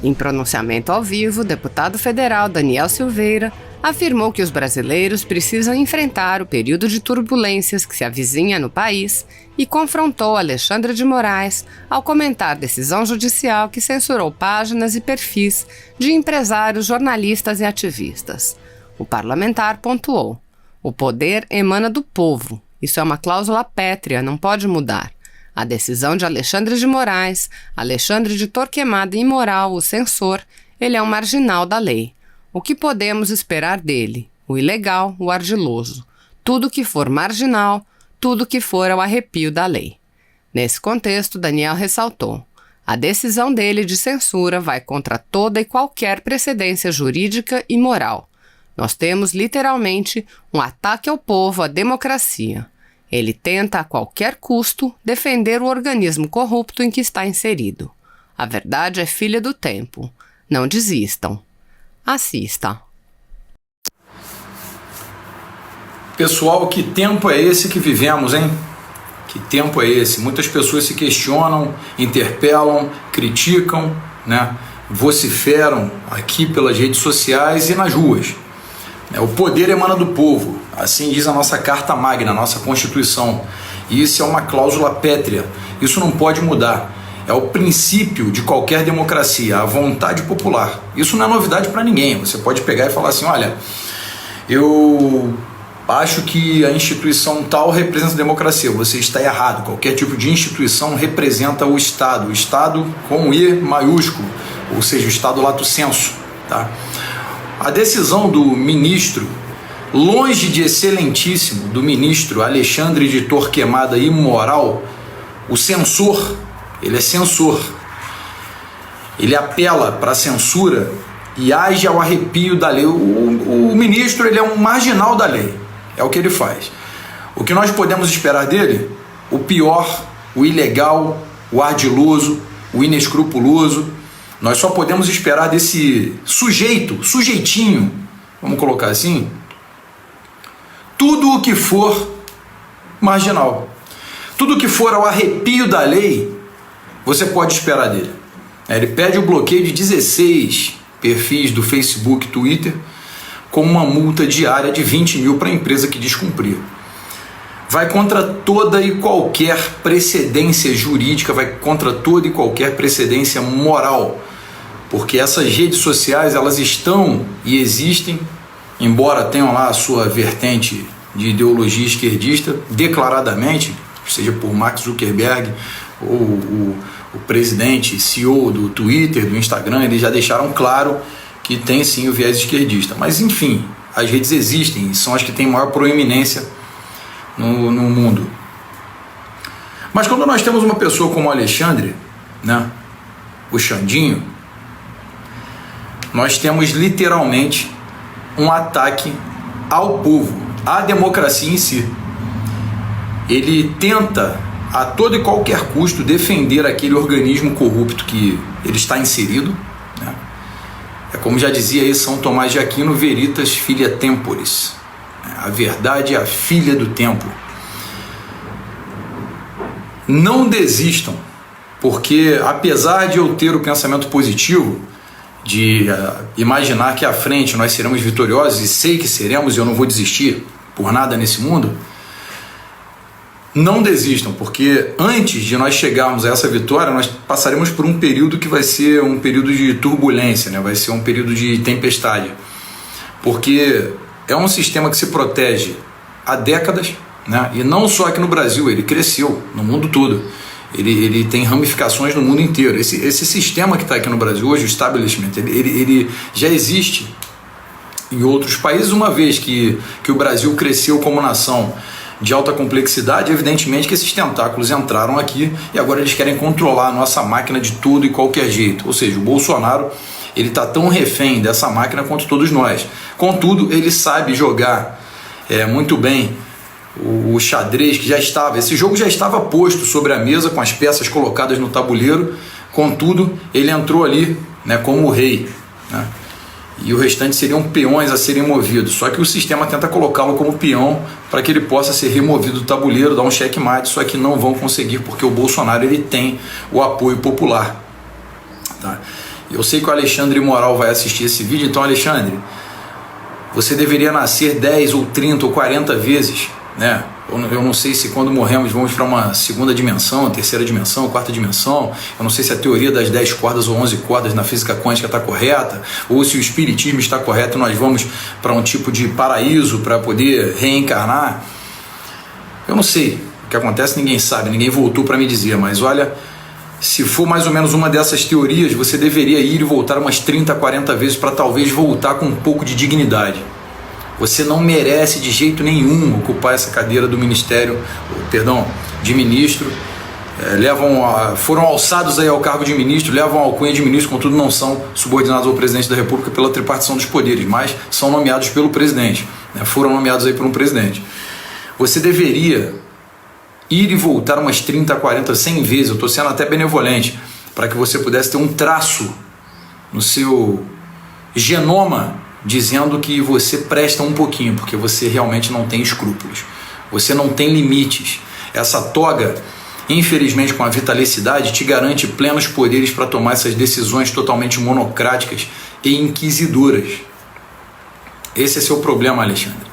Em pronunciamento ao vivo, o deputado federal Daniel Silveira afirmou que os brasileiros precisam enfrentar o período de turbulências que se avizinha no país e confrontou Alexandre de Moraes ao comentar decisão judicial que censurou páginas e perfis de empresários, jornalistas e ativistas. O parlamentar pontuou: o poder emana do povo. Isso é uma cláusula pétrea, não pode mudar. A decisão de Alexandre de Moraes, Alexandre de Torquemada imoral, o censor, ele é um marginal da lei. O que podemos esperar dele? O ilegal, o ardiloso. Tudo que for marginal, tudo que for ao arrepio da lei. Nesse contexto, Daniel ressaltou: a decisão dele de censura vai contra toda e qualquer precedência jurídica e moral. Nós temos, literalmente, um ataque ao povo, à democracia. Ele tenta, a qualquer custo, defender o organismo corrupto em que está inserido. A verdade é filha do tempo. Não desistam. Assista. Pessoal, que tempo é esse que vivemos, hein? Que tempo é esse? Muitas pessoas se questionam, interpelam, criticam, né? Vociferam aqui pelas redes sociais e nas ruas. O poder emana do povo, assim diz a nossa Carta Magna, a nossa Constituição. E isso é uma cláusula pétrea, isso não pode mudar. É o princípio de qualquer democracia, a vontade popular. Isso não é novidade para ninguém. Você pode pegar e falar assim: olha, eu acho que a instituição tal representa a democracia. Você está errado. Qualquer tipo de instituição representa o Estado com E maiúsculo, ou seja, o Estado lato sensu, tá? A decisão do ministro, longe de excelentíssimo, do ministro Alexandre de Torquemada imoral, o censor, ele é censor. Ele apela para a censura e age ao arrepio da lei. O ministro, ele é um marginal da lei. É o que ele faz. O que nós podemos esperar dele? O pior, o ilegal, o ardiloso, o inescrupuloso. Nós só podemos esperar desse sujeitinho, vamos colocar assim, tudo o que for marginal. Tudo o que for ao arrepio da lei, você pode esperar dele. Ele pede o bloqueio de 16 perfis do Facebook, Twitter, com uma multa diária de 20 mil para a empresa que descumprir. Vai contra toda e qualquer precedência jurídica, vai contra toda e qualquer precedência moral, porque essas redes sociais, elas estão e existem, embora tenham lá a sua vertente de ideologia esquerdista, declaradamente, seja por Mark Zuckerberg ou o presidente, CEO do Twitter, do Instagram, eles já deixaram claro que tem sim o viés esquerdista. Mas enfim, as redes existem e são as que têm maior proeminência no mundo. Mas quando nós temos uma pessoa como o Alexandre, né, o Xandinho, nós temos literalmente um ataque ao povo, à democracia em si. Ele tenta a todo e qualquer custo defender aquele organismo corrupto que ele está inserido, né? É como já dizia aí São Tomás de Aquino: veritas filia temporis. A verdade é a filha do tempo. Não desistam, porque apesar de eu ter o pensamento positivo, de imaginar que à frente nós seremos vitoriosos, e sei que seremos, e eu não vou desistir por nada nesse mundo, não desistam, porque antes de nós chegarmos a essa vitória, nós passaremos por um período que vai ser um período de turbulência, né? Vai ser um período de tempestade, porque é um sistema que se protege há décadas, né? E não só aqui no Brasil, ele cresceu no mundo todo. Ele tem ramificações no mundo inteiro. Esse sistema que está aqui no Brasil hoje, o establishment, ele já existe em outros países, uma vez que o Brasil cresceu como nação de alta complexidade. Evidentemente que esses tentáculos entraram aqui e agora eles querem controlar a nossa máquina de todo e qualquer jeito. Ou seja, o Bolsonaro, ele está tão refém dessa máquina quanto todos nós. Contudo, ele sabe jogar muito bem o xadrez que já estava, esse jogo já estava posto sobre a mesa com as peças colocadas no tabuleiro. Contudo, ele entrou ali, né, como o rei, né, e o restante seriam peões a serem movidos, só que o sistema tenta colocá-lo como peão para que ele possa ser removido do tabuleiro, dar um checkmate, só que não vão conseguir, porque o Bolsonaro ele tem o apoio popular, tá? Eu sei que o Alexandre Moral vai assistir esse vídeo, então, Alexandre, você deveria nascer 10 ou 30 ou 40 vezes, né? Eu não sei se quando morremos vamos para uma segunda dimensão, terceira dimensão, quarta dimensão. Eu não sei se a teoria das 10 cordas ou 11 cordas na física quântica está correta, ou se o espiritismo está correto e nós vamos para um tipo de paraíso para poder reencarnar. Eu não sei. O que acontece ninguém sabe, ninguém voltou para me dizer, mas olha, se for mais ou menos uma dessas teorias, você deveria ir e voltar umas 30, 40 vezes para talvez voltar com um pouco de dignidade. Você não merece de jeito nenhum ocupar essa cadeira do de ministro. Foram alçados aí ao cargo de ministro, levam a alcunha de ministro, contudo não são subordinados ao presidente da República pela tripartição dos poderes, mas são nomeados pelo presidente, né? Foram nomeados aí por um presidente. Você deveria ir e voltar umas 30, 40, 100 vezes, eu estou sendo até benevolente, para que você pudesse ter um traço no seu genoma dizendo que você presta um pouquinho, porque você realmente não tem escrúpulos, você não tem limites. Essa toga, infelizmente, com a vitalicidade, te garante plenos poderes para tomar essas decisões totalmente monocráticas e inquisidoras. Esse é seu problema, Alexandre.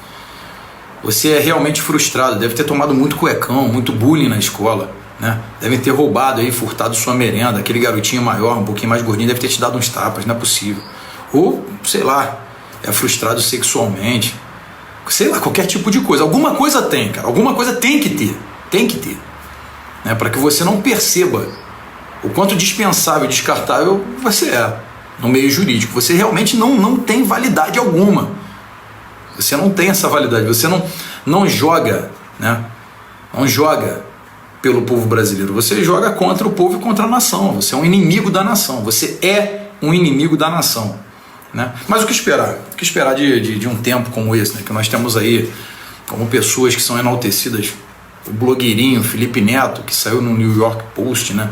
Você é realmente frustrado, deve ter tomado muito cuecão, muito bullying na escola, né? Deve ter roubado aí, furtado sua merenda, aquele garotinho maior, um pouquinho mais gordinho, deve ter te dado uns tapas, não é possível. Ou, sei lá, é frustrado sexualmente, sei lá, qualquer tipo de coisa. Alguma coisa tem, cara, alguma coisa tem que ter, né? Para que você não perceba o quanto dispensável e descartável você é no meio jurídico. Você realmente não tem validade alguma. Você não tem essa validade, você não joga, né? Não joga pelo povo brasileiro, você joga contra o povo e contra a nação. Você é um inimigo da nação, você é um inimigo da nação, né? Mas o que esperar? O que esperar de um tempo como esse, né? Que nós temos aí como pessoas que são enaltecidas, o blogueirinho Felipe Neto, que saiu no New York Post, né?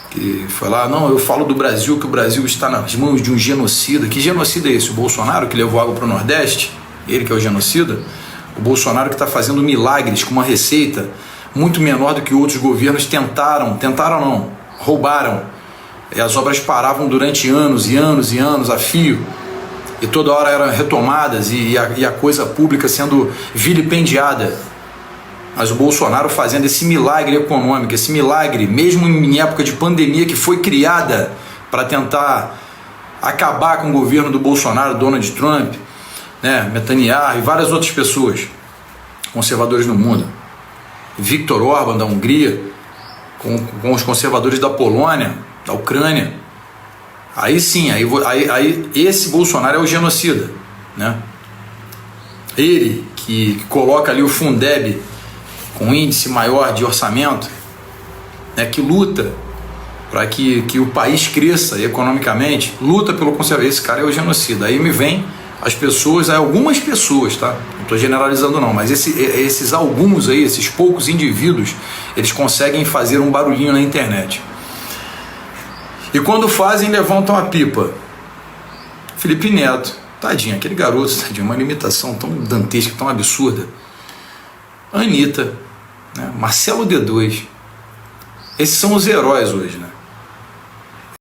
Que foi lá, não, eu falo do Brasil, que o Brasil está nas mãos de um genocida. Que genocida é esse? O Bolsonaro, que levou água para o Nordeste? Ele que é o genocida? O Bolsonaro que está fazendo milagres com uma receita muito menor do que outros governos tentaram não, roubaram. E as obras paravam durante anos e anos e anos a fio, e toda hora eram retomadas e a coisa pública sendo vilipendiada. Mas o Bolsonaro fazendo esse milagre econômico, esse milagre, mesmo em época de pandemia, que foi criada para tentar acabar com o governo do Bolsonaro, Donald Trump, né, Netanyahu e várias outras pessoas conservadores no mundo. Viktor Orbán da Hungria, com os conservadores da Polônia, da Ucrânia. Aí sim, aí esse Bolsonaro é o genocida, né? Ele que coloca ali o Fundeb com um índice maior de orçamento, né, que luta para que o país cresça economicamente, luta pelo conservador. Esse cara é o genocida. Aí me vem as pessoas, algumas pessoas, tá? Não estou generalizando não, mas esses alguns aí, esses poucos indivíduos, eles conseguem fazer um barulhinho na internet. E quando fazem, levantam a pipa. Felipe Neto, tadinho, aquele garoto, tadinho, uma limitação tão dantesca, tão absurda. Anitta, né? Marcelo D2. Esses são os heróis hoje, né?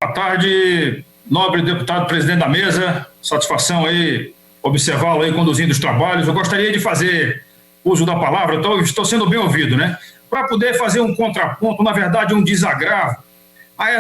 Boa tarde, nobre deputado presidente da mesa. Satisfação aí observá-lo aí conduzindo os trabalhos. Eu gostaria de fazer uso da palavra, estou sendo bem ouvido, né? Para poder fazer um contraponto, na verdade um desagravo a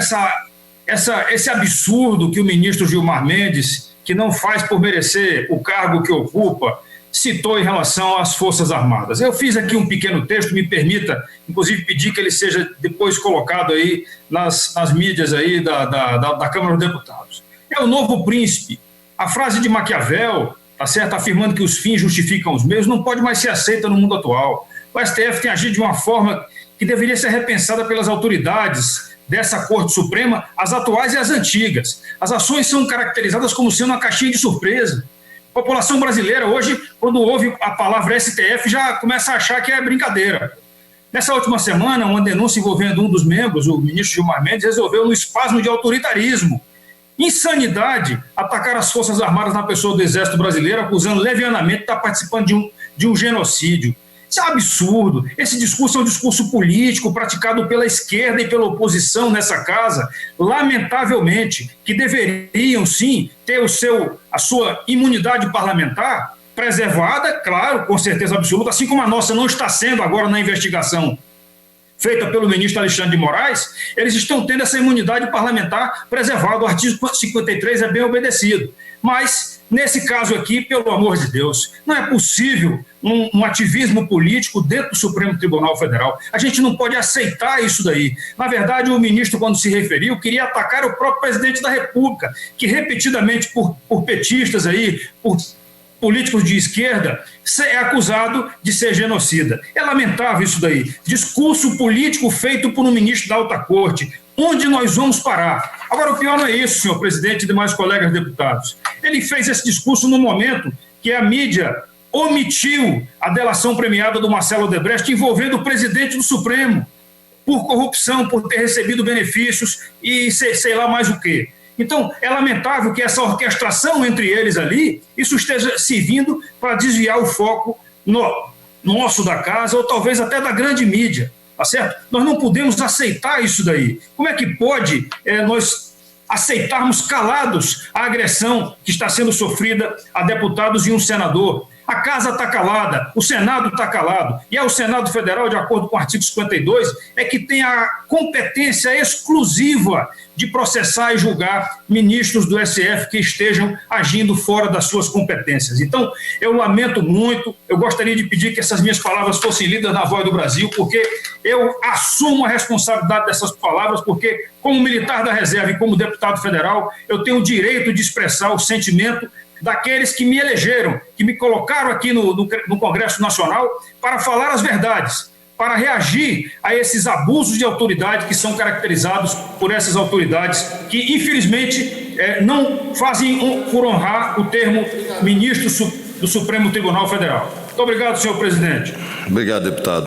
esse absurdo que o ministro Gilmar Mendes, que não faz por merecer o cargo que ocupa, citou em relação às Forças Armadas. Eu fiz aqui um pequeno texto, me permita, inclusive pedir que ele seja depois colocado aí nas mídias aí da Câmara dos Deputados. É o novo príncipe. A frase de Maquiavel, tá certo, afirmando que os fins justificam os meios, não pode mais ser aceita no mundo atual. O STF tem agido de uma forma que deveria ser repensada pelas autoridades dessa Corte Suprema, as atuais e as antigas. As ações são caracterizadas como sendo uma caixinha de surpresa. A população brasileira hoje, quando ouve a palavra STF, já começa a achar que é brincadeira. Nessa última semana, uma denúncia envolvendo um dos membros, o ministro Gilmar Mendes, resolveu no espasmo de autoritarismo, insanidade, atacar as Forças Armadas na pessoa do Exército Brasileiro, acusando levianamente de estar participando de um genocídio. Isso é um absurdo. Esse discurso é um discurso político praticado pela esquerda e pela oposição nessa casa, lamentavelmente, que deveriam, sim, ter a sua imunidade parlamentar preservada, claro, com certeza absoluta, assim como a nossa não está sendo agora na investigação feita pelo ministro Alexandre de Moraes. Eles estão tendo essa imunidade parlamentar preservada. O artigo 53 é bem obedecido. Mas, nesse caso aqui, pelo amor de Deus, não é possível um ativismo político dentro do Supremo Tribunal Federal. A gente não pode aceitar isso daí. Na verdade, o ministro, quando se referiu, queria atacar o próprio presidente da República, que repetidamente, por petistas aí, por políticos de esquerda, é acusado de ser genocida. É lamentável isso daí. Discurso político feito por um ministro da alta corte. Onde nós vamos parar? Agora, o pior não é isso, senhor presidente e demais colegas deputados. Ele fez esse discurso no momento que a mídia omitiu a delação premiada do Marcelo Odebrecht envolvendo o presidente do Supremo por corrupção, por ter recebido benefícios e sei lá mais o quê. Então, é lamentável que essa orquestração entre eles ali, isso esteja servindo para desviar o foco nosso da casa, ou talvez até da grande mídia, tá certo? Nós não podemos aceitar isso daí. Como é que pode nós aceitarmos calados a agressão que está sendo sofrida a deputados e um senador? A casa está calada, o Senado está calado, e é o Senado Federal, de acordo com o artigo 52, é que tem a competência exclusiva de processar e julgar ministros do STF que estejam agindo fora das suas competências. Então, eu lamento muito, eu gostaria de pedir que essas minhas palavras fossem lidas na Voz do Brasil, porque eu assumo a responsabilidade dessas palavras, porque como militar da reserva e como deputado federal, eu tenho o direito de expressar o sentimento daqueles que me elegeram, que me colocaram aqui no Congresso Nacional para falar as verdades, para reagir a esses abusos de autoridade que são caracterizados por essas autoridades que, infelizmente, não fazem por honrar o termo ministro do Supremo Tribunal Federal. Muito obrigado, senhor presidente. Obrigado, deputado.